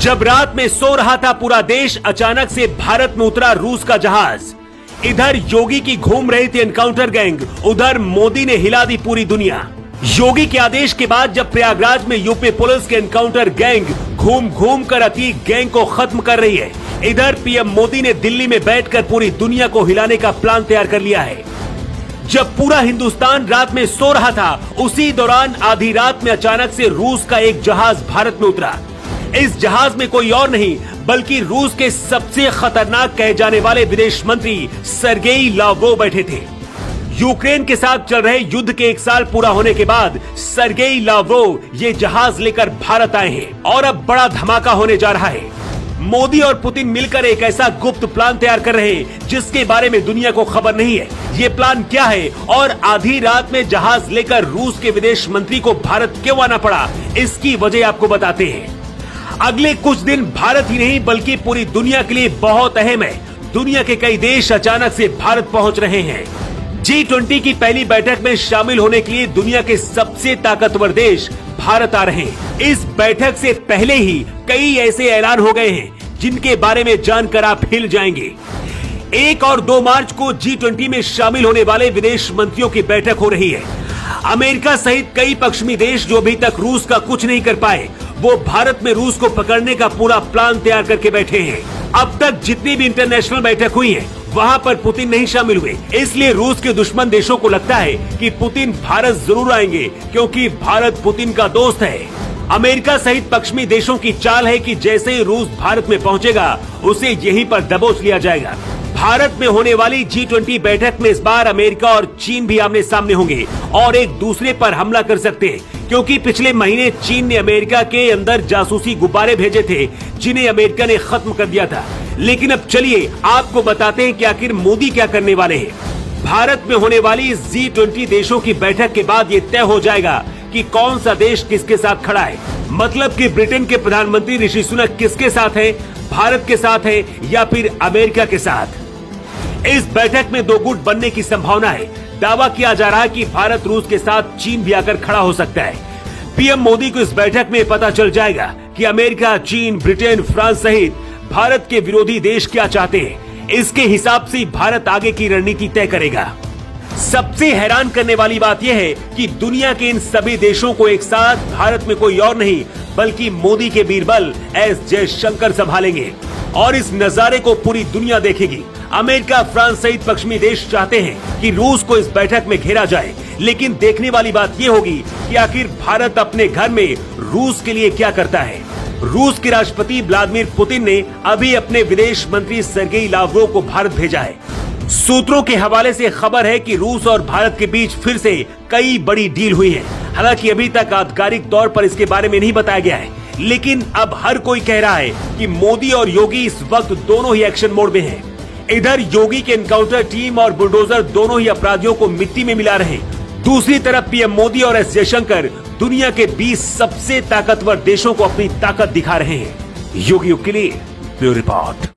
जब रात में सो रहा था पूरा देश, अचानक से भारत में उतरा रूस का जहाज। इधर योगी की घूम रही थी एनकाउंटर गैंग, उधर मोदी ने हिला दी पूरी दुनिया। योगी के आदेश के बाद जब प्रयागराज में यूपी पुलिस के एनकाउंटर गैंग घूम घूम कर अति गैंग को खत्म कर रही है, इधर पीएम मोदी ने दिल्ली में बैठकर पूरी दुनिया को हिलाने का प्लान तैयार कर लिया है। जब पूरा हिंदुस्तान रात में सो रहा था, उसी दौरान आधी रात में अचानक से रूस का एक जहाज भारत में उतरा। इस जहाज में कोई और नहीं बल्कि रूस के सबसे खतरनाक कहे जाने वाले विदेश मंत्री सर्गेई लावरोव बैठे थे। यूक्रेन के साथ चल रहे युद्ध के 1 साल पूरा होने के बाद सर्गेई लावरोव ये जहाज लेकर भारत आए हैं और अब बड़ा धमाका होने जा रहा है। मोदी और पुतिन मिलकर एक ऐसा गुप्त प्लान तैयार कर रहे हैं जिसके बारे में दुनिया को खबर नहीं है। ये प्लान क्या है और आधी रात में जहाज लेकर रूस के विदेश मंत्री को भारत क्यों आना पड़ा, इसकी वजह आपको बताते हैं। अगले कुछ दिन भारत ही नहीं बल्कि पूरी दुनिया के लिए बहुत अहम है। दुनिया के कई देश अचानक से भारत पहुंच रहे हैं। G20 की पहली बैठक में शामिल होने के लिए दुनिया के सबसे ताकतवर देश भारत आ रहे हैं। इस बैठक से पहले ही कई ऐसे ऐलान हो गए हैं जिनके बारे में जानकर आप हिल जाएंगे। 1 और 2 मार्च को G20 में शामिल होने वाले विदेश मंत्रियों की बैठक हो रही है। अमेरिका सहित कई पश्चिमी देश जो अभी तक रूस का कुछ नहीं कर पाए, वो भारत में रूस को पकड़ने का पूरा प्लान तैयार करके बैठे हैं। अब तक जितनी भी इंटरनेशनल बैठक हुई है, वहाँ पर पुतिन नहीं शामिल हुए, इसलिए रूस के दुश्मन देशों को लगता है कि पुतिन भारत जरूर आएंगे क्योंकि भारत पुतिन का दोस्त है। अमेरिका सहित पश्चिमी देशों की चाल है कि जैसे ही रूस भारत में पहुंचेगा, उसे यहीं पर दबोच लिया जाएगा। भारत में होने वाली G20 बैठक में इस बार अमेरिका और चीन भी आमने सामने होंगे और एक दूसरे पर हमला कर सकते हैं, क्योंकि पिछले महीने चीन ने अमेरिका के अंदर जासूसी गुब्बारे भेजे थे जिन्हें अमेरिका ने खत्म कर दिया था। लेकिन अब चलिए आपको बताते हैं कि आखिर मोदी क्या करने वाले हैं। भारत में होने वाली इस G20 देशों की बैठक के बाद ये तय हो जाएगा कि कौन सा देश किसके साथ खड़ा है। मतलब कि ब्रिटेन के प्रधानमंत्री ऋषि सुनक किसके साथ है, भारत के साथ है या फिर अमेरिका के साथ। इस बैठक में 2 गुट बनने की संभावना है। दावा किया जा रहा है कि भारत रूस के साथ चीन भी आकर खड़ा हो सकता है। पीएम मोदी को इस बैठक में पता चल जाएगा कि अमेरिका, चीन, ब्रिटेन, फ्रांस सहित भारत के विरोधी देश क्या चाहते हैं। इसके हिसाब से भारत आगे की रणनीति तय करेगा। सबसे हैरान करने वाली बात यह है कि दुनिया के इन सभी देशों को एक साथ भारत में कोई और नहीं बल्कि मोदी के बीरबल एस जयशंकर संभालेंगे और इस नजारे को पूरी दुनिया देखेगी। अमेरिका, फ्रांस सहित पश्चिमी देश चाहते हैं कि रूस को इस बैठक में घेरा जाए, लेकिन देखने वाली बात यह होगी कि आखिर भारत अपने घर में रूस के लिए क्या करता है। रूस के राष्ट्रपति व्लादिमीर पुतिन ने अभी अपने विदेश मंत्री सर्गेई लावरोव को भारत भेजा है। सूत्रों के हवाले से खबर है कि रूस और भारत के बीच फिर से कई बड़ी डील हुई है। हालांकि अभी तक आधिकारिक तौर पर इसके बारे में नहीं बताया गया है, लेकिन अब हर कोई कह रहा है कि मोदी और योगी इस वक्त दोनों ही एक्शन मोड में हैं। इधर योगी के एनकाउंटर टीम और बुलडोजर दोनों ही अपराधियों को मिट्टी में मिला रहे हैं। दूसरी तरफ पीएम मोदी और एस जयशंकर दुनिया के 20 सबसे ताकतवर देशों को अपनी ताकत दिखा रहे हैं। योगी के लिए ब्यूरो रिपोर्ट।